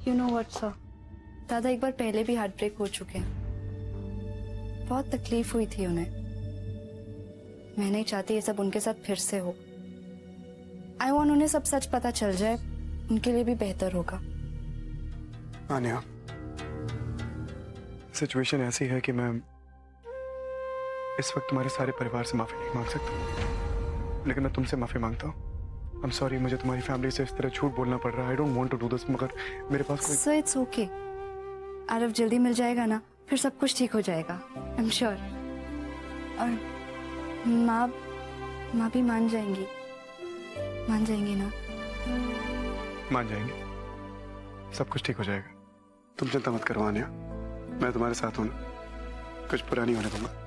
You know what sir, दादा एक बार पहले भी हार्ट ब्रेक हो चुके हैं। बहुत तकलीफ हुई थी उन्हें। मैं नहीं चाहती ये सब उनके साथ फिर से हो। आई वांट उन्हें सब सच पता चल जाए, उनके लिए भी बेहतर होगा। आन्या, सिचुएशन ऐसी है कि मैं इस वक्त तुम्हारे सारे परिवार से माफी नहीं मांग सकता, लेकिन मैं तुमसे माफी मांगता हूँ। I'm sorry, मुझे तुम्हारी फैमिली से इस तरह झूठ बोलना पड़ रहा है। I don't want to do this, मगर मेरे पास कोई... So it's okay. आरव जल्दी मिल जाएगा ना, फिर सब कुछ ठीक हो जाएगा। I'm sure. और माँ भी मान जाएंगी ना? मान जाएंगे, सब कुछ ठीक हो जाएगा। तुम चिंता मत करो आन्या, मैं तुम्हारे साथ हूँ ना, कुछ बुरा नहीं होने दूंगा।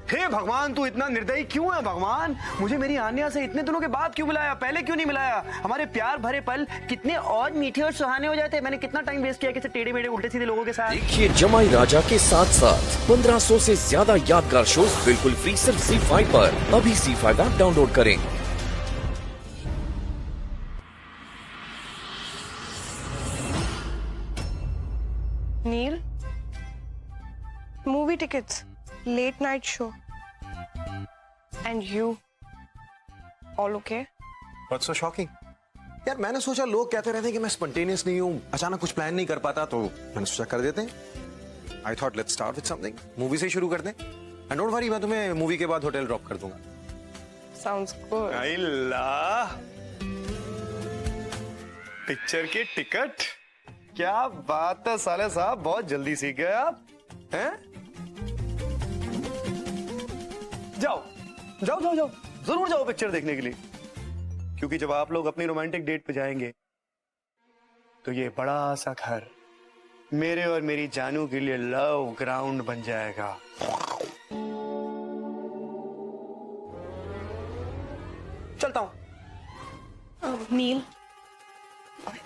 हे भगवान, तू इतना निर्दयी क्यों है भगवान? मुझे मेरी आन्या से इतने दिनों के बाद क्यों मिलाया? पहले क्यों नहीं मिलाया? हमारे प्यार भरे पल कितने और मीठे और सुहाने हो जाते। मैंने कितना टाइम वेस्ट किया किसी टेढ़े मेढ़े उल्टे सीधे लोगों के साथ। देखिए जमाई राजा के साथ साथ 1500 से ज्यादा यादगार शोज बिल्कुल फ्री सिर्फ ZEE5 पर। अभी ZEE5 ऐप डाउनलोड करें। Neel, movie tickets, late night show, and you all okay? What's so shocking? यार मैंने सोचा लोग कहते रहते हैं कि मैं स्पॉन्टेनियस नहीं हूँ, अचानक कुछ प्लान नहीं कर पाता, तो मैंने सोचा कर देते हैं। I thought let's start with something. Movie से ही शुरू कर दें। And don't worry, मैं तुम्हें मूवी के बाद होटल ड्रॉप कर दूंगा। Sounds good. अल्लाह, पिक्चर के टिकट, क्या बात है साले साहब, बहुत जल्दी सीख गए आप हैं? जाओ जाओ जाओ जाओ, जरूर जाओ पिक्चर देखने के लिए, क्योंकि जब आप लोग अपनी रोमांटिक डेट पे जाएंगे तो ये बड़ा सा घर मेरे और मेरी जानू के लिए लव ग्राउंड बन जाएगा। चलता हूं। नील,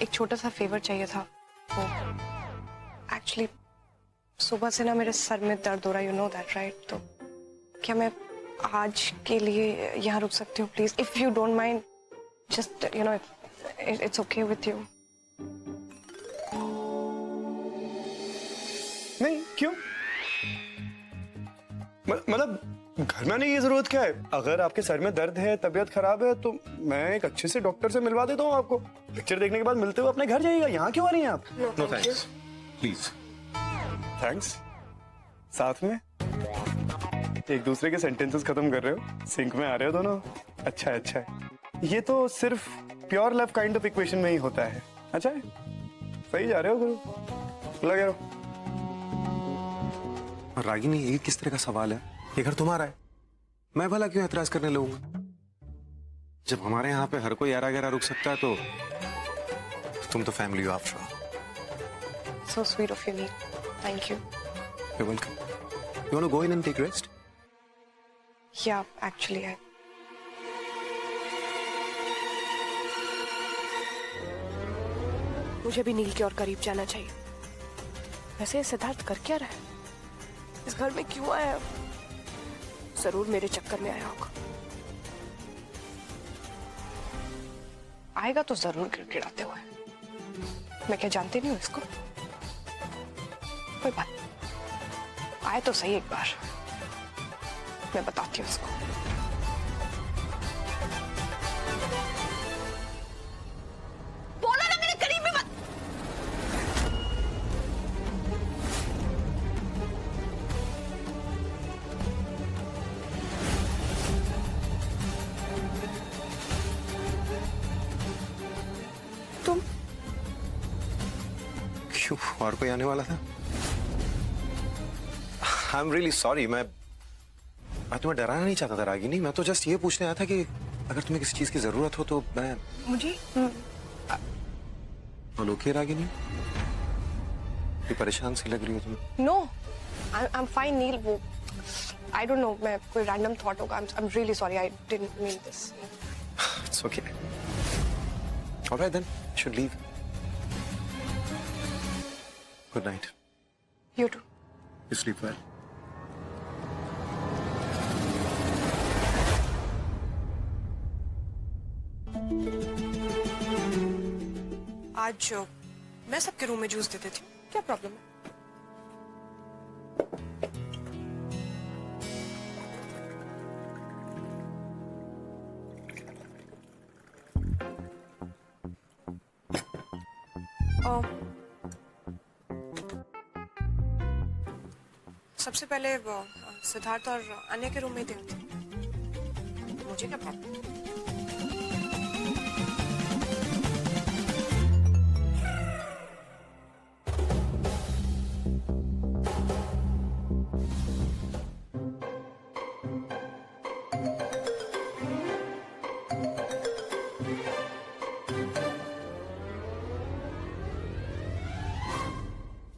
एक छोटा सा फेवर चाहिए था। वो एक्चुअली सुबह से ना मेरे सर में दर्द हो रहा है, यू नो दैट राइट? तो क्या मैं आज के लिए यहाँ रुक सकती हूँ please, if you don't mind? Just you know, it's okay with you? नहीं, क्यों? मतलब घर में आने की जरूरत क्या है? अगर आपके सर में दर्द है, तबीयत खराब है, तो मैं एक अच्छे से डॉक्टर से मिलवा देता हूँ आपको। पिक्चर देखने के बाद मिलते हुए अपने घर जाइएगा। यहाँ क्यों आ रही हैं आप? No thanks. Please. थैंक्स। साथ में एक दूसरे के सेंटेंसेस खत्म कर रहे हो, सिंक में आ रहे हो दोनों। अच्छा है, अच्छा है। ये तो सिर्फ pure love kind of equation में ही होता है। अच्छा है, सही जा रहे हो गुरु, लगे रहो। रागिनी, ये किस तरह का सवाल है? ये घर तुम्हारा है, मैं भला क्यों एतराज करने लगूंगा? जब हमारे यहाँ पे हर कोई यारा गहरा रुक सकता है तो तुम तो फैमिली हो after all. So sweet of you, Neil. Thank you. You're welcome. You want to go in and take rest? Yeah, actually, I. मुझे भी नील के और करीब जाना चाहिए। वैसे ये सिद्धार्थ कर क्या रहा है? इस घर में क्यों आया? जरूर मेरे चक्कर में आया होगा। आएगा तो जरूर गिड़गिड़ाते हुए। मैं क्या जानती नहीं हूँ इसको? कोई बात नहीं, आए तो सही एक बार, मैं बताती हूँ इसको। बोलो ना, मेरे करीब भी मत। तुम क्यों, और कोई आने वाला था? आई एम रियली सॉरी, मैं तुम्हें डराना नहीं चाहता था रागिनी। मैं तो जस्ट ये पूछने आया था कि अगर तुम्हें किसी चीज की जरूरत हो तो मैं... मुझे ओके रागिनी, ये परेशान सी लग रही हो तुम। No, I'm fine, Neil. वो I don't know, मैं कोई random thought होगा. I'm really sorry. I didn't mean this. It's okay. All right then, I should leave. Good night. You too. You sleep well. आज मैं सबके room में juice दे देती हूँ. क्या प्रॉब्लम है? सबसे पहले सिद्धार्थ और अन्य के रूम में थे. मुझे क्या प्रॉब्लम?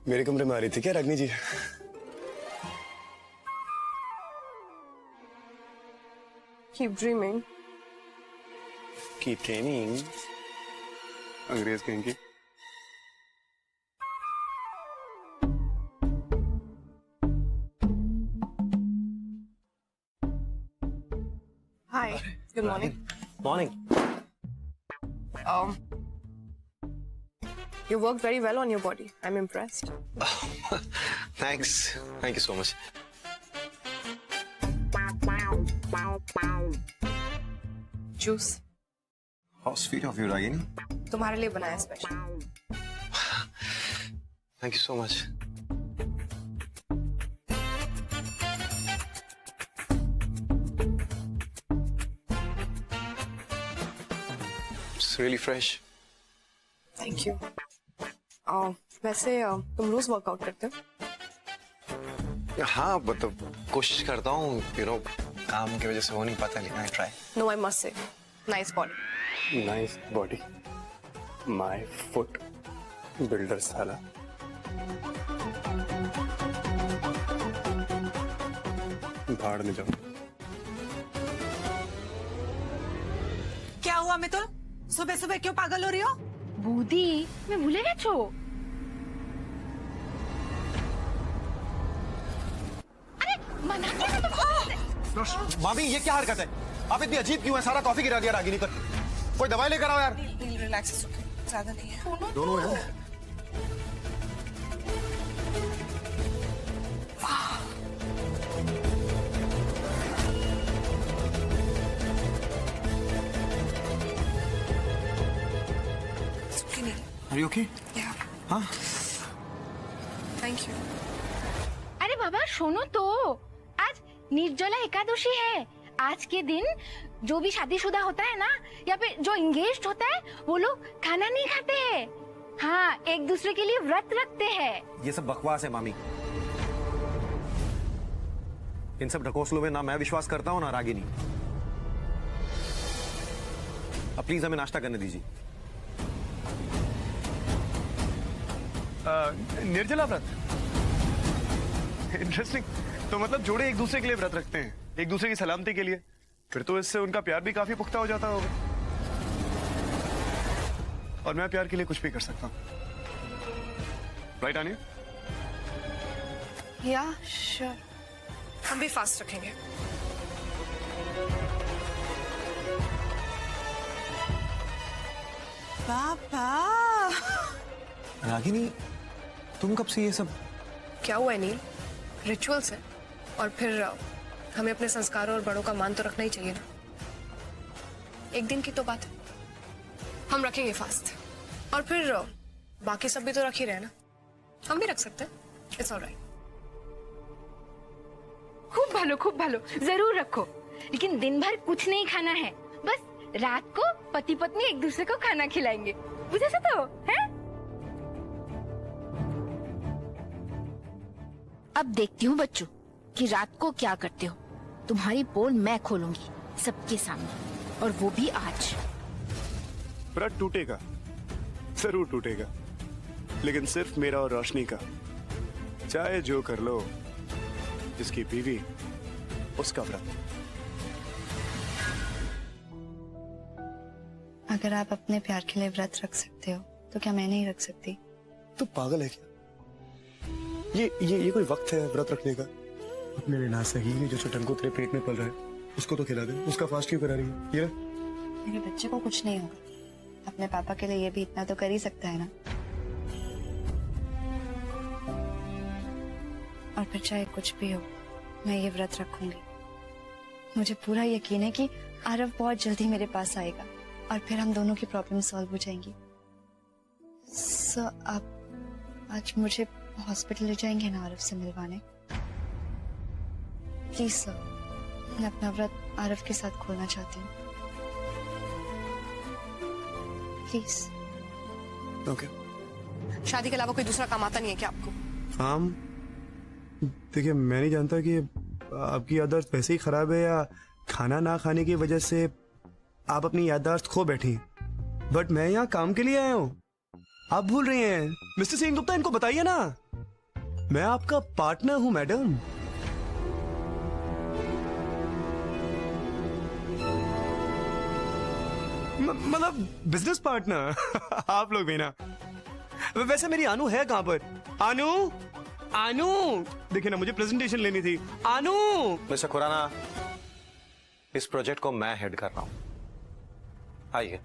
मेरे कमरे में आ रही थी क्या रागिनी जी? Keep dreaming. Keep dreaming. अंग्रेज कहेंगे. Hi. Good morning. Morning. You worked very well on your body. I'm impressed. Thanks. Thank you so much. Juice. How sweet of you, Ragini. तुम्हारे लिए बनाया special. Thank you so much. It's really fresh. Thank you. वैसे तुम रोज workout करते हो? हाँ, मतलब कोशिश करता हूँ. काम की वजह से हो नहीं पाता, लेकिन I try. No, I must say, nice body. Nice body. My foot. Builder साला. भाड़ में जाओ. क्या हुआ मितुल? सुबह सुबह क्यों पागल हो रही हो? बूदी मैं भूले গেছো? अरे मना किया ना तुमको. मामी, ये क्या हरकत है? आप इतनी अजीब क्यों है? सारा कॉफी गिरा दिया रागिनी पर. कोई दवाई लेकर आओ यार. रिलैक्स, ज्यादा नहीं है. दोनों हैं. Are you okay? Yeah. हाँ. Thank you. अरे बाबा सुनो तो, आज निर्जला एकादशी है. आज के दिन जो भी शादीशुदा होता है ना, या फिर जो इंगेज्ड होता है, वो लोग खाना नहीं खाते हैं. हाँ, एक दूसरे के लिए व्रत रखते हैं. ये सब बकवास है मामी. इन सब ढकोसलों में ना मैं विश्वास करता हूँ ना रागिनी. अब प्लीज हमें नाश्ता करने दीजिए. निर्जला व्रत. इंटरेस्टिंग. तो मतलब जोड़े एक दूसरे के लिए व्रत रखते हैं, एक दूसरे की सलामती के लिए. फिर तो इससे उनका प्यार भी काफी पुख्ता हो जाता होगा. और मैं प्यार के लिए कुछ भी कर सकता हूँ. राइट आनिया? या श्योर. हम भी फास्ट रखेंगे. पापा रागिनी, तुम कब से ये सब? क्या हुआ है नील? रिचुअल्स है, और फिर हमें अपने संस्कारों और बड़ों का मान तो रखना ही चाहिए ना. एक दिन की तो बात है. हम रखेंगे फास्ट, और फिर बाकी सब भी तो रख ही रहे ना. हम भी रख सकते हैं. It's alright. खूब भालो जरूर रखो, लेकिन दिन भर कुछ नहीं खाना है. बस रात को पति पत्नी एक दूसरे को खाना खिलाएंगे. बुझे से तो है? अब देखती हूँ बच्चों कि रात को क्या करते हो. तुम्हारी पोल मैं खोलूंगी सबके सामने, और वो भी आज. व्रत टूटेगा, जरूर टूटेगा, लेकिन सिर्फ मेरा और रोशनी का. चाहे जो कर लो, जिसकी बीवी उसका व्रत। अगर आप अपने प्यार के लिए व्रत रख सकते हो तो क्या मैं नहीं रख सकती? तू पागल है क्या? ये कोई वक्त है व्रत रखने का? अपने लिए ना सही नहीं, जो टंको तेरे पेट में पल रहा है उसको तो खिला दे। उसका फास्ट क्यों करा रही है? ये मेरे बच्चे को कुछ नहीं होगा, अपने पापा के लिए ये भी इतना तो कर ही सकता है ना। और फिर चाहे कुछ भी हो, मैं ये व्रत रखूंगी। मुझे पूरा यकीन है कि आरव बहुत जल्दी मेरे पास आएगा और फिर हम दोनों की प्रॉब्लम सॉल्व हो जाएंगी। सर, आप आज मुझे हॉस्पिटल ले जाएंगे ना आरव से मिलवाने? प्लीज सर, मैं अपना व्रत आरव के साथ खोलना चाहती हूँ, प्लीज। ओके। शादी के अलावा कोई दूसरा काम आता नहीं है क्या आपको? काम? देखिए, मैं नहीं जानता कि आपकी याददाश्त वैसे ही खराब है या खाना ना खाने की वजह से आप अपनी याददाश्त खो बैठी हैं। बट मैं यहाँ काम के लिए आया हूँ, आप भूल रही हैं। मिस्टर सेन गुप्ता, इनको बताइए ना, मैं आपका पार्टनर हूँ मैडम। मतलब बिजनेस पार्टनर। आप लोग भी ना। वैसे मेरी अनु है कहां पर? अनु, अनु देखिए ना, मुझे प्रेजेंटेशन लेनी थी। अनु। मिस्टर खुराना, इस प्रोजेक्ट को मैं हेड कर रहा हूं। आइए,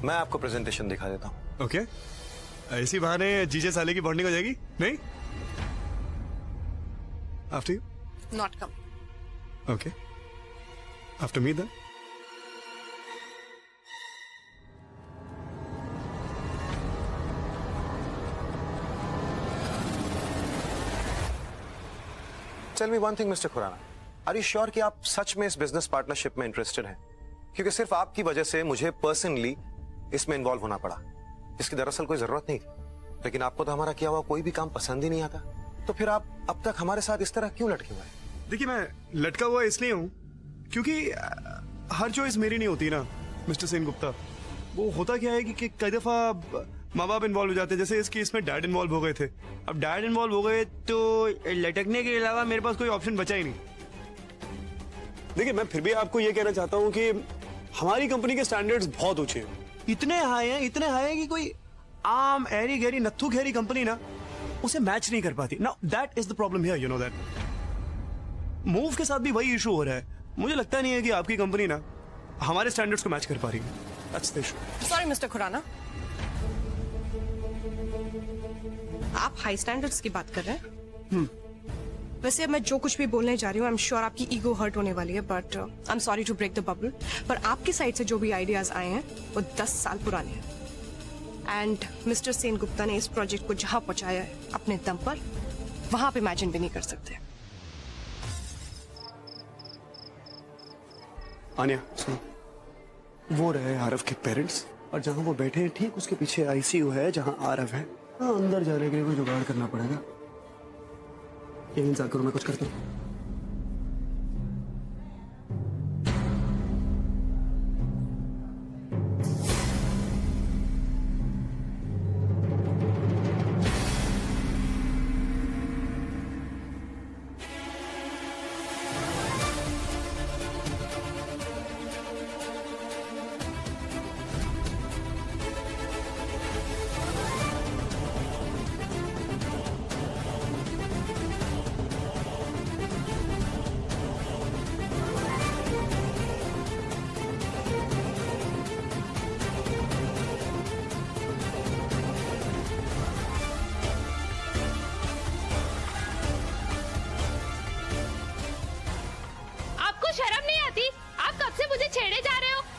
मैं आपको प्रेजेंटेशन दिखा देता हूं। ओके। ऐसी बहाने जीजे साले की बॉन्डिंग हो जाएगी। नहीं, after you. Not come. Okay, after me then. Tell me one thing mister Khurana, are you sure कि आप सच में इस बिजनेस पार्टनरशिप में इंटरेस्टेड हैं? क्योंकि सिर्फ आपकी वजह से मुझे पर्सनली इसमें इन्वॉल्व होना पड़ा। इसकी दरअसल कोई जरूरत नहीं थी, लेकिन आपको तो हमारा किया हुआ कोई भी काम पसंद ही नहीं आता। तो फिर आप अब तक हमारे साथ इस तरह क्यों लटके हुए हैं? देखिए, मैं लटका हुआ इसलिए हूं क्योंकि हर चॉइस मेरी नहीं होती ना मिस्टर सेन गुप्ता। वो होता क्या है कि कई दफा माँ बाप इन्वॉल्व हो जाते हैं। जैसे इस केस में डैड इन्वॉल्व हो गए थे। अब डैड इन्वॉल्व हो गए तो लटकने के अलावा मेरे पास कोई ऑप्शन बचा ही नहीं। देखिए, मैं फिर भी आपको ये कहना चाहता हूँ कि हमारी कंपनी के स्टैंडर्ड्स बहुत ऊंचे हैं। इतने हाई हैं कि कोई आम एरी गैरी नत्थू खेरी कंपनी ना उसे मैच नहीं कर पाती। Now that is the problem here, you know that. Move के साथ भी वही इशू हो रहा है। मुझे लगता नहीं है कि आपकी कंपनी ना हमारे स्टैंडर्ड्स को मैच कर पा रही है। That's the issue. Sorry mister Khurana, आप हाई स्टैंडर्ड्स की बात कर रहे हैं? वैसे अब मैं जो कुछ भी बोलने जा रही हूँ, आई एम श्योर आपकी ईगो हर्ट होने वाली है, but I am sorry to break the bubble, पर आपकी साइड से जो भी आइडियाज आए हैं वो 10 साल पुराने हैं। एंड मिस्टर सेन गुप्ता ने इस प्रोजेक्ट को जहां पहुंचाया है अपने दम पर, वहां आप इमेजिन भी नहीं कर सकते। आन्या, सुनो, वो रहे आरव के पेरेंट्स, और जहां वो बैठे हैं ठीक उसके पीछे आईसीयू है जहां आरव है। हाँ, अंदर जाने के लिए कोई जुगाड़ करना पड़ेगा। ये इंतजार करो, मैं कुछ करता हूँ।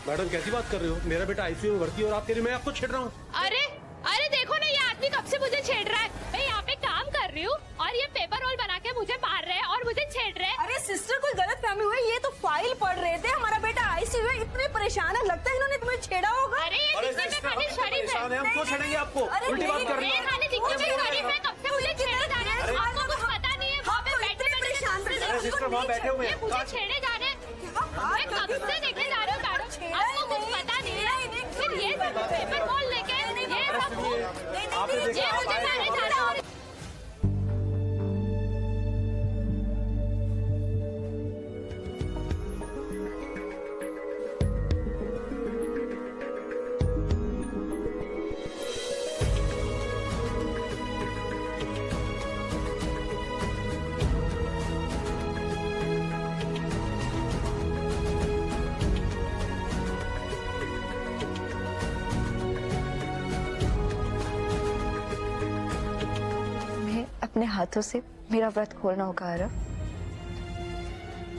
मैडम कैसी बात कर रहे हो? मेरा बेटा आईसीयू में भर्ती और आप कह रही मैं आपको छेड़ रहा हूँ? अरे अरे देखो ना, ये आदमी कब से मुझे छेड़ रहा है। मैं यहाँ पे काम कर रही हूँ और ये पेपर रोल बना के मुझे मार रहे हैं और मुझे छेड़ रहे हैं। अरे सिस्टर, कोई गलत फहमी हुई। ये तो फाइल पढ़ रहे थे, हमारा बेटा आईसीयू में, इतने परेशान है, लगता है इन्होंने तुम्हें छेड़ा होगा। अरे ये दिखने में खाली शरीफ है। हम क्यों छेड़ेंगे आपको? उल्टी बात कर रही ये खाली दिखने में शरीफ है, कब से मुझे छेड़े जा रहे हैं। आपको कुछ पता नहीं है, वहाँ पे बैठे सिस्टर वहाँ बैठे हुए हैं, मुझे छेड़े जा रहे हैं। मैं कब से देखे जा रहे हूँ मैडम, आपको कुछ पता नहीं है। फिर ये सब पेपर बॉल लेके ये सब ये मुझे मारे जा रहे हैं। अपने हाथों से मेरा व्रत खोलना होगा आरव।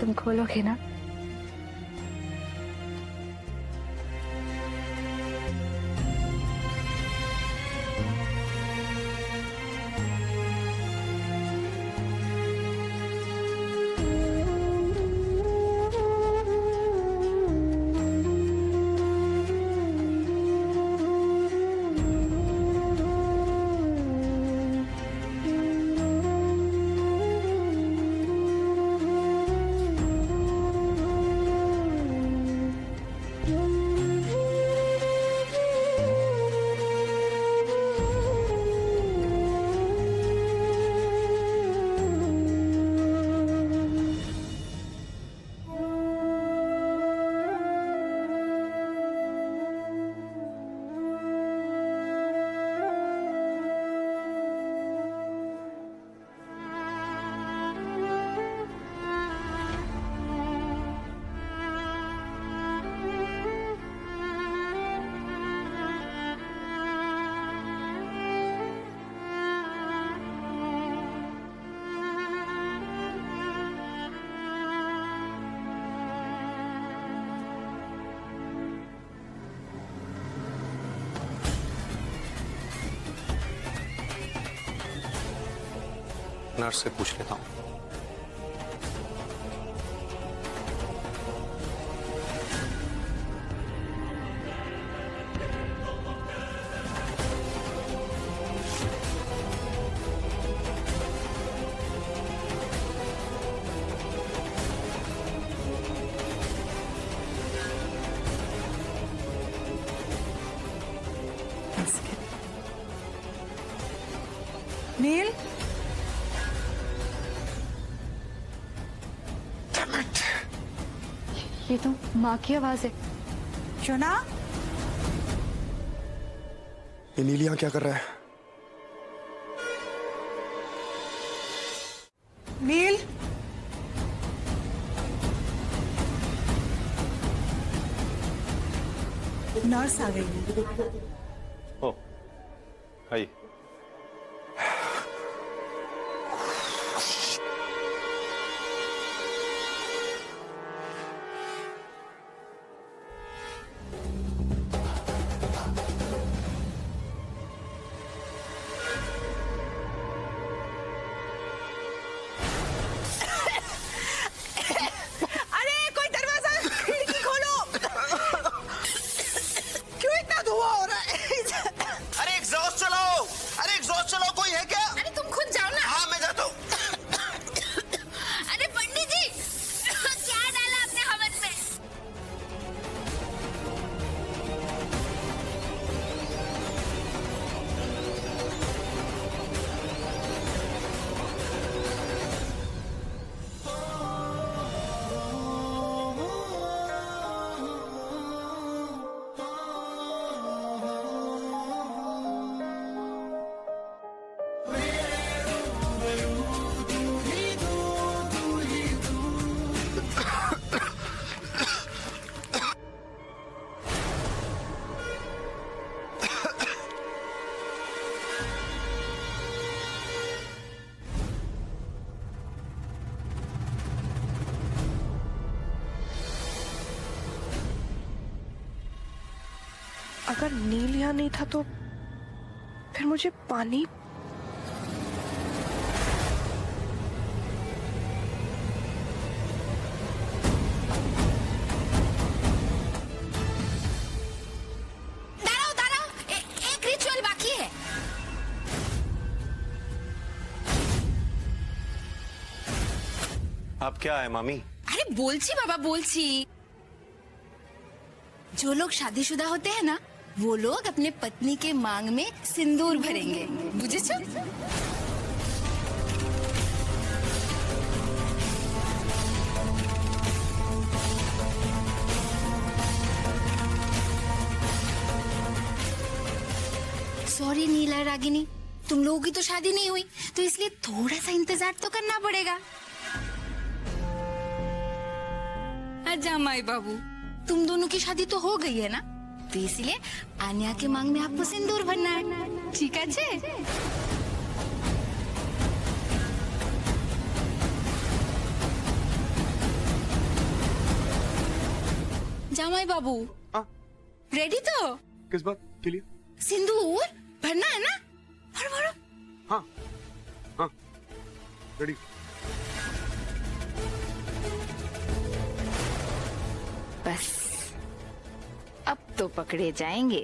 तुम खोलोगे ना? नर्स से पूछ लेता हूँ। नील, ये तो माँ की आवाज है। शोना, ये नील यहाँ क्या कर रहा है? नील, नर्स आ गई। ओ, हाय। अरे कोई दरवाजा खिड़की खोलो। क्यों इतना धुआं हो रहा है? अरे एग्जॉस्ट चलाओ, अरे एग्जॉस्ट चलाओ, कोई है क्या? अरे तुम खुद जाओ ना। हाँ मैं जाता हूँ। अरे पंडित जी, क्या डाला आपने हवन में? अगर नील यहाँ नहीं था तो फिर मुझे पानी दाঁড়াও, एक रिचुअल बाकी है। अब क्या है मामी? अरे बोलची बाबा बोलची। जो लोग शादीशुदा होते हैं ना, वो लोग अपने पत्नी के मांग में सिंदूर भरेंगे, बुझेছো? सॉरी नीला रागिनी, तुम लोगों की तो शादी नहीं हुई, तो इसलिए थोड़ा सा इंतजार तो करना पड़ेगा। अच्छा माई बाबू, तुम दोनों की शादी तो हो गई है ना, तो इसलिए आन्या के मांग में आपको सिंदूर भरना है, ठीक है? जामाई बाबू हाँ रेडी तो? किस बात के लिए? सिंदूर भरना है ना? भरो भरो। हाँ हाँ रेडी। बस अब तो पकड़े जाएंगे।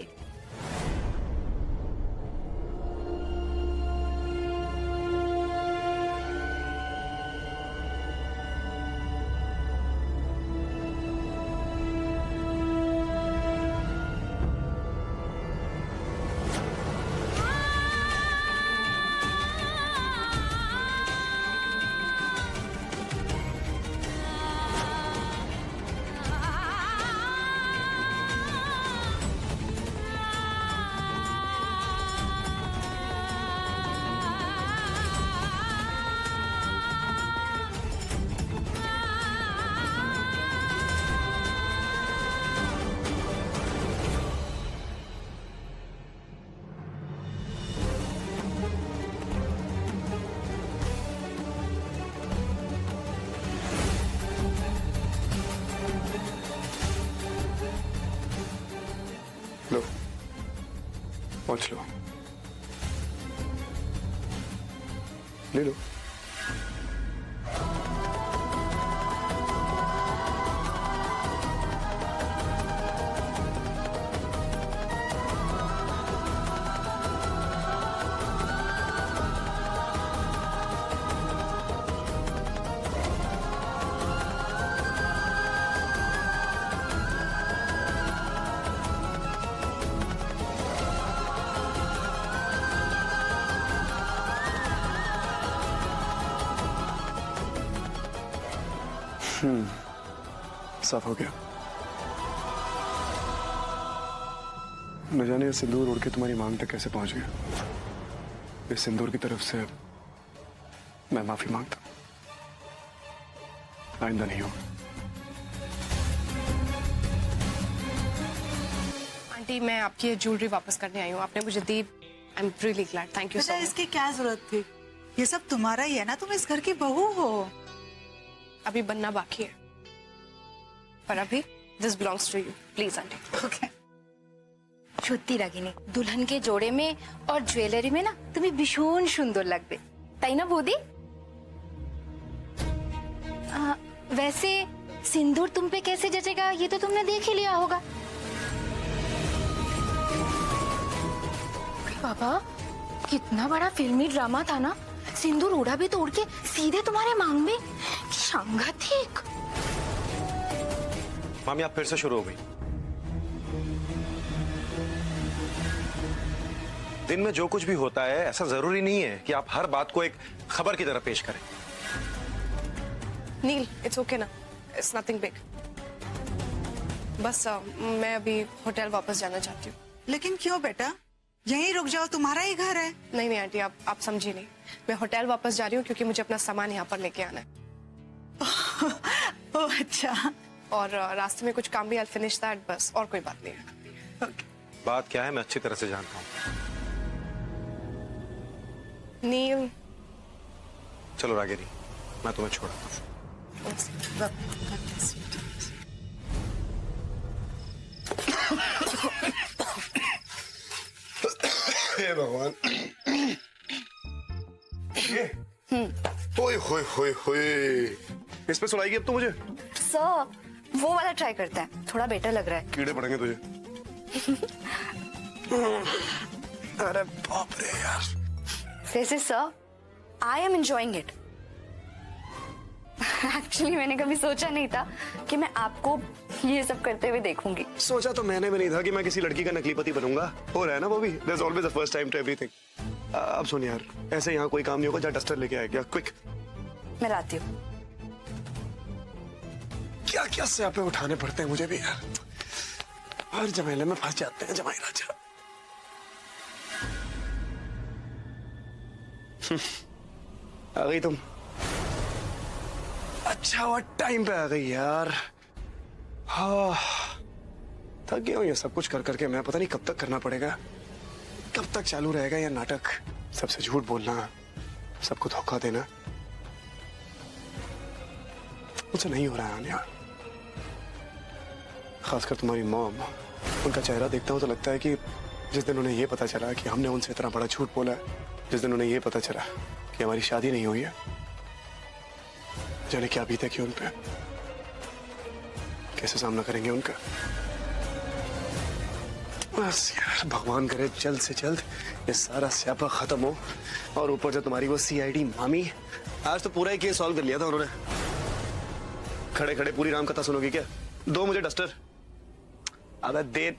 लो पहुंच लो, ले लो। साफ हो गया। न जाने ये सिंदूर उड़ के तुम्हारी मांग तक कैसे पहुंच गया। इस सिंदूर की तरफ से मैं माफी मांगता हूं, आइंदा नहीं होगा। आंटी मैं आपकी ये ज्वेलरी वापस करने आई हूँ, आपने मुझे दी। I am really glad, thank you so बेटा मच। इसकी क्या जरूरत थी? ये सब तुम्हारा ही है ना, तुम इस घर की बहू हो। अभी बनना बाकी है, पर अभी this belongs to you, please aunty. Okay সত্যি রাগিনী दुल्हन के जोड़े में और ज्वेलरी में ना तुम्हें भीषण सुंदर लगते, ताई ना बूदी? वैसे सिंदूर तुम पे कैसे जचेगा ये तो तुमने देख ही लिया होगा। बाबा कितना बड़ा फिल्मी ड्रामा था ना, सिंदूर उड़ा भी तो उड़ के सीधे तुम्हारे मांग में। सांघातिक। मामी आप फिर से शुरू हो गई। दिन में जो कुछ भी होता है ऐसा जरूरी नहीं है कि आप हर बात को एक खबर की तरह पेश करें। नील इट्स ओके ना, इट्स नथिंग बिग। बस मैं अभी होटल वापस जाना चाहती हूँ। लेकिन क्यों बेटा, यहीं रुक जाओ, तुम्हारा ही घर है। नहीं नहीं आंटी, आप समझी नहीं। मैं होटल वापस जा रही हूँ क्योंकि मुझे अपना सामान यहाँ पर लेके आना है। ओह अच्छा। और रास्ते में कुछ काम भी, आई फिनिश दैट, बस और कोई बात नहीं है। बात क्या है मैं अच्छी तरह से जानता हूँ। नील चलो रागिनी मैं तुम्हें छोड़ता हूँ। हे भगवान। ओए होए होए होए, इस पे सुनाएगी अब तो मुझे। सर वो वाला ट्राई करते हैं, थोड़ा बेटर लग रहा है। कीड़े पड़ेंगे तुझे। अरे बाप रे यार। वैसे sir I am enjoying it. Actually मैंने कभी सोचा नहीं था कि मैं आपको ये सब करते हुए देखूंगी। सोचा तो मैंने भी नहीं था कि मैं किसी लड़की का नकली पति बनूंगा। हो रहा है ना वो भी, there's always a first time to everything। अब सुन यार, ऐसे यहाँ कोई काम नहीं होगा, जा डस्टर लेके आया क्या, क्विक। मैं लाती हूँ। क्या क्या स्यापे उठाने पड़ते हैं मुझे भी यार, हर झमेले में फंस जाते हैं जमाई राजा। आ गई तुम, अच्छा हुआ टाइम पे आ गई यार। हाँ थक गया हूँ ये सब कुछ कर करके मैं, पता नहीं कब तक करना पड़ेगा, कब तक चालू रहेगा ये नाटक। सबसे झूठ बोलना, सबको धोखा देना, मुझसे नहीं हो रहा है यार। खासकर तुम्हारी मॉम, उनका चेहरा देखता हूँ तो लगता है कि जिस दिन उन्हें ये पता चला कि हमने उनसे इतना बड़ा झूठ बोला है, जिस दिन उन्हें ये पता चला कि हमारी शादी नहीं हुई है, जाने क्या बीते कि उन पे, कैसे सामना करेंगे उनका। बस यार भगवान करे जल्द से जल्द ये सारा स्यापा खत्म हो। और ऊपर से तुम्हारी वो सीआईडी मामी, आज तो पूरा ही केस सॉल्व कर लिया था उन्होंने। खड़े खड़े पूरी राम कथा सुनोगी क्या? दो मुझे डस्टर। अबे दे।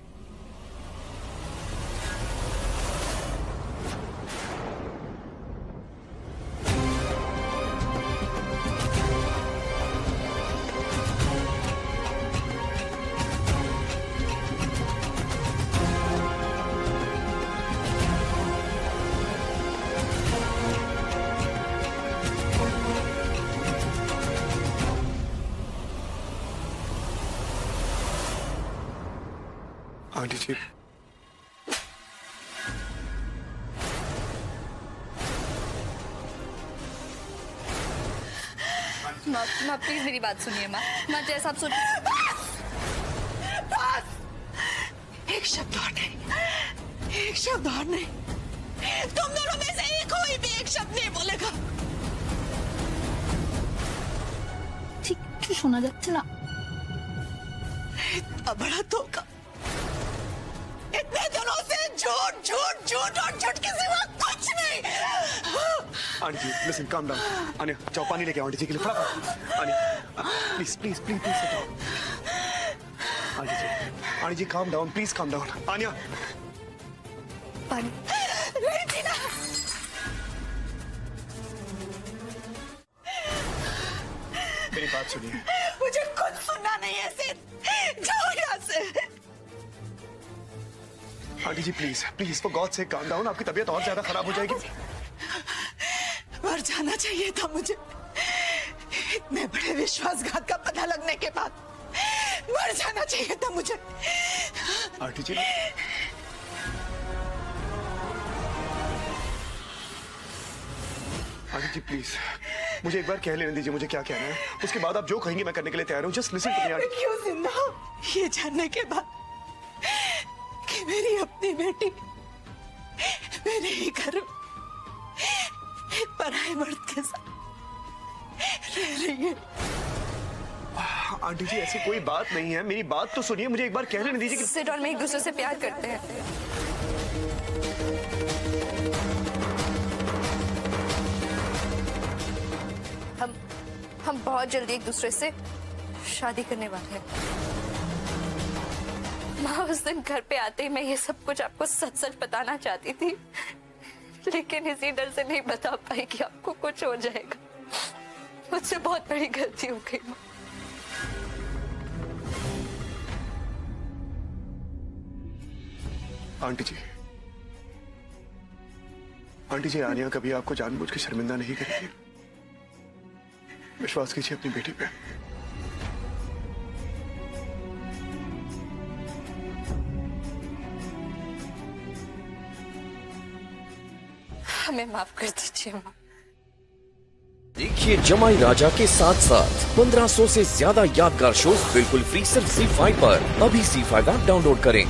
आंटी जी, माँ प्लीज मेरी बात सुनिए माँ। माँ जैसा आप सोच। एक शब्द और नहीं, एक शब्द और नहीं। तुम दोनों में से एक कोई भी एक शब्द नहीं बोलेगा। ঠিক কিছু শোনা যাচ্ছে না। इतना बड़ा धोखा, इतने दिनों से झूठ झूठ झूठ और झूठ के सिवा कुछ नहीं। आंटी जी लिसन, काम डाउन। आने जाओ पानी लेके आओ आंटी जी के लिए फटाफट। आने please please please please sit down। Aunty ji calm down, please calm down. आनिया पानी। नहीं जीना। मेरी बात सुनिए। मुझे कुछ सुनना नहीं है सिर्फ जाओ यहाँ से। Aunty ji please please for God से काम डाउन, आपकी तबीयत और ज्यादा खराब हो जाएगी। मर जाना चाहिए था मुझे, इतने बड़े विश्वासघात का पता लगने के बाद मर जाना चाहिए था मुझे। Aunty ji aunty ji please मुझे एक बार कह लेने दीजिए मुझे क्या कहना है, उसके बाद आप जो कहेंगे मैं करने के लिए तैयार हूँ। Just listen to me. मैं क्यों जिंदा हूँ ये जानने के बाद कि मेरी अपनी बेटी मेरे ही घर में एक पराये मर्द के साथ रह रही है। आंटी जी ऐसी कोई बात नहीं है, मेरी बात तो सुनिए, मुझे एक बार कह लेने दीजिए कि सिड और मैं एक दूसरे से प्यार करते हैं। हम बहुत जल्दी एक दूसरे से शादी करने वाले हैं। माँ उस दिन घर पे आते ही मैं ये सब कुछ आपको सच सच बताना चाहती थी, लेकिन इसी डर से नहीं बता पाई कि आपको कुछ हो जाएगा। मुझसे बहुत बड़ी गलती हो गई माँ। आंटी जी आनिया कभी आपको जानबूझ के शर्मिंदा नहीं करेगी। विश्वास कीजिए अपनी बेटी पे। हमें माफ कर दीजिए माँ। देखिए जमाई राजा के साथ साथ 1500 से ज्यादा यादगार शोज बिल्कुल फ्री सिर्फ ZEE5 पर। अभी ZEE5 ऐप डाउनलोड करें।